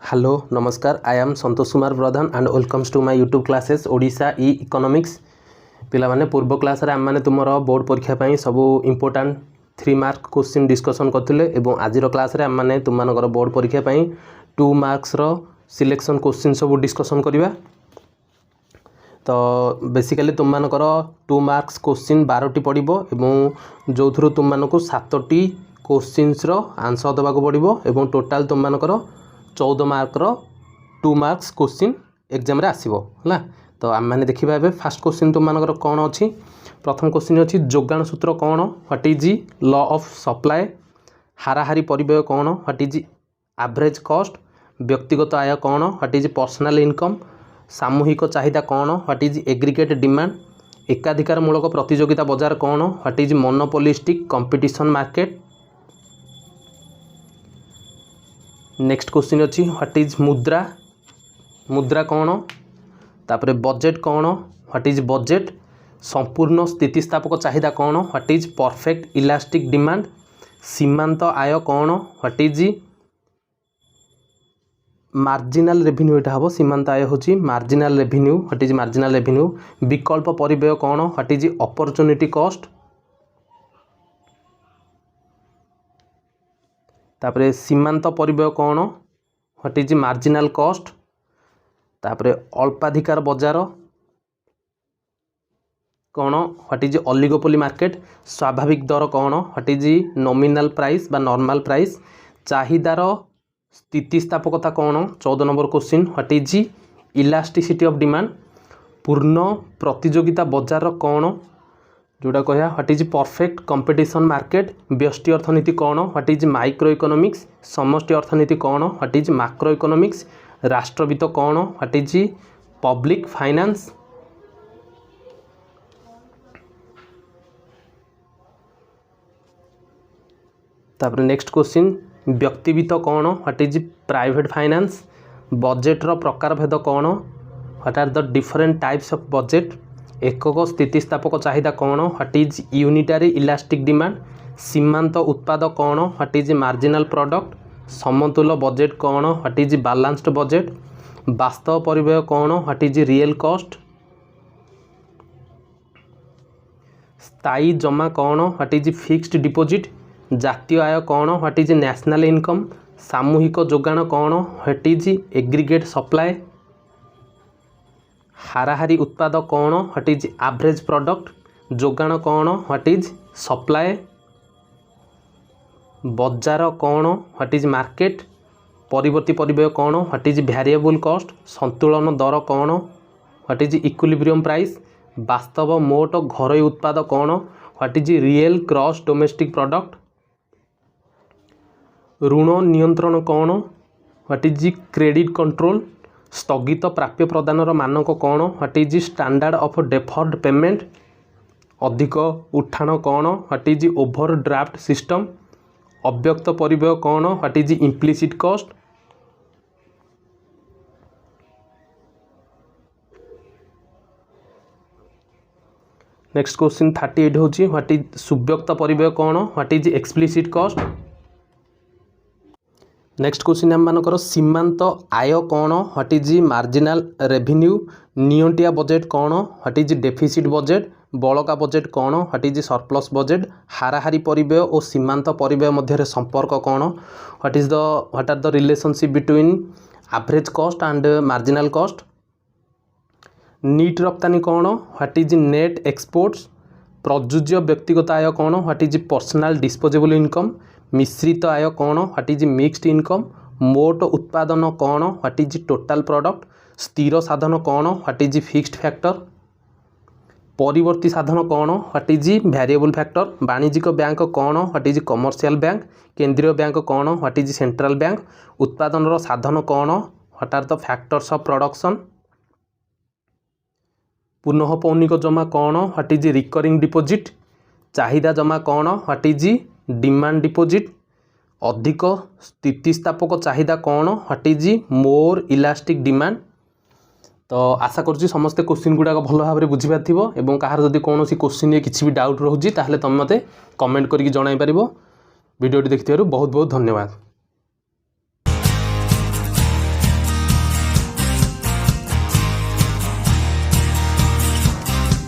Hello नमस्कार I am Santosh Kumar Pradhan and welcomes to my YouTube classes Odisha ई economics पिला माने पूर्व क्लास रे हम माने तुमरो बोर्ड परीक्षा पई सब इंपोर्टेंट 3 मार्क क्वेश्चन डिस्कशन करथिले एवं आजिरो क्लास रे हम माने तुम मानकर बोर्ड परीक्षा पई 2 मार्क्स रो सिलेक्शन क्वेश्चन सब डिस्कशन करिवा। तो बेसिकली तुम मानकर 2 मार्क्स क्वेश्चन 12 टी पड़िबो एवं जो थ्रू तुम मानको 7 टी क्वेश्चंस रो आंसर दबा को पड़िबो एवं टोटल तुम मानकर 14 मार्क रो 2 मार्क्स क्वेश्चन एग्जाम रे आसीबो हला। तो आम माने देखिबा एबे फर्स्ट क्वेश्चन तुम मानकर कोन अछि। प्रथम क्वेश्चन अछि जोगान सूत्र कोन, what is law of supply. हाराहारी परिव्यय कोन, व्हाट इज एवरेज कॉस्ट। व्यक्तिगत आय कोन, व्हाट इज पर्सनल इनकम। सामूहिक चाहिदा कोन, व्हाट इज एग्रीगेट डिमांड। एकाधिकार मूलक प्रतियोगिता बाजार कोन, what is monopolistic competition market. Next question अच्छी व्हाट इज मुद्रा, मुद्रा कौन। तापरे बजेट कौन, व्हाट इज बजेट। संपूर्ण स्थितिस्थापक चाहिदा कौन, what is perfect elastic demand. सीमांत आय कौन, व्हाट इज मार्जिनाल रेवेन्यू। एटा हम सीमांत आय होची marginal revenue, what is marginal revenue. विकल्प परिव्यय कौन, व्हाट इज अपॉर्चुनिटी कॉस्ट। तापरे सीमांत परिव्यय कौन, व्हाट इज मार्जिनाल कॉस्ट। तापरे अल्पाधिकार बजार कौन, व्हाट इज ऑलिगोपोली मार्केट। स्वाभाविक दर कौन, व्हाट इज नॉमिनल प्राइस बा नॉर्मल प्राइस। चाहिदार स्थितिस्थापकता कौन, 14 number question, what is elasticity of demand. पूर्ण प्रतियोगिता बजार कौन, जोड़ा कह what is perfect competition market. व्यष्टि अर्थनीति कौन, व्हाट इज माइक्रो इकोनॉमिक्स। समष्टि अर्थनीति कौन, व्हाट इज मैक्रो इकोनॉमिक्स। राष्ट्रवित्त कौन, व्हाट इज पब्लिक फाइनेंस। तापर नेक्स्ट क्वेश्चन व्यक्तिवित्त कौन, what is private finance. Budget रो प्रकार भेद कौन, what are the different types of budget. एकक स्थितिस्थापक चाहिदा कौन, what is unitary elastic demand. सीमांत उत्पाद कौन, व्हाट इज मार्जिनाल प्रोडक्ट। समतुल बजेट कौन, व्हाट इज बैलेंस्ड बजेट। वास्तव परिव्यय कौन, व्हाट इज रियल कॉस्ट। स्थायी जमा कौन, व्हाट इज फिक्स्ड डिपोजिट। जातीय आय कौन, व्हाट इज नेशनल इनकम। सामूहिक जोगान कौन, व्हाट इज एग्रीगेट सप्लाई। हाराहारी उत्पाद कौन, व्हाट इज एवरेज प्रोडक्ट। जोगान कौन, व्हाट इज सप्लाई। बजार कौन, व्हाट इज मार्केट। परिवर्ती परिव्यय कौन, व्हाट इज वेरिएबल कॉस्ट। संतुलन दर कौन, व्हाट इज इक्विलिब्रियम प्राइस। वास्तव मोट घरोई उत्पाद कौन, what is real gross domestic product. ऋण नियंत्रण कौन, व्हाट इज क्रेडिट कंट्रोल। स्थगित प्राप्य प्रदानर मानक कौन, what is standard of deferred payment. अधिक उठाण कौन, what is overdraft system. अव्यक्त परिव्यय कौन, what is implicit cost. Next question 38 होची व्हाट इज सुव्यक्त परिव्यय कौन, what is explicit cost. Next question आम मानकर सीमांत आय कौन, व्हाट इज मार्जिनाल रेवेन्यू। नियंटिया बजेट कौन, व्हाट इज डेफिसिट बजेट। बड़का बजेट कौन, व्हाट इज सरप्लस बजेट। हाराहारी परिव्यय और सीमांत परिव्यय मध्य संपर्क कौन, what are the relationship between average cost and marginal cost. नीट रप्तानी कौन, व्हाट इज नेट एक्सपोर्ट्स। प्रजुज्य व्यक्तिगत आय कौन, what is personal disposable income. मिश्रित आय कौन, व्हाट इज मिक्स्ड इनकम। मोट उत्पादन कौन, व्हाट इज टोटाल प्रोडक्ट। स्थिर साधन कौन, व्हाट इज फिक्स्ड फैक्टर। परिवर्ती साधन कौन, व्हाट इज वेरिएबल फैक्टर। वाणिज्यिक बैंक कौन, व्हाट इज कमर्शियल बैंक। केंद्रीय बैंक कौन, व्हाट इज सेंट्रल बैंक। उत्पादन साधन कौन, what are the factors of production. पुनः पौनिक जमा कौन, व्हाट इज रिकरिंग डिपोजिट। चाहिदा जमा कौन, व्हाट इज डिमांड डिपोजिट। अधिक स्थितिस्थापक चाहिदा कौन, what is more elastic demand. तो आशा करुँच समस्ते क्वेश्चन गुड़ाक भल भाव बुझी पार एवं कहार जदि कौन क्वेश्चन किसी भी डाउट रोचे ताहले तुम मते कमेंट करके जणाई पारिबो। वीडियोटी देखिथिबारु बहुत बहुत धन्यवाद।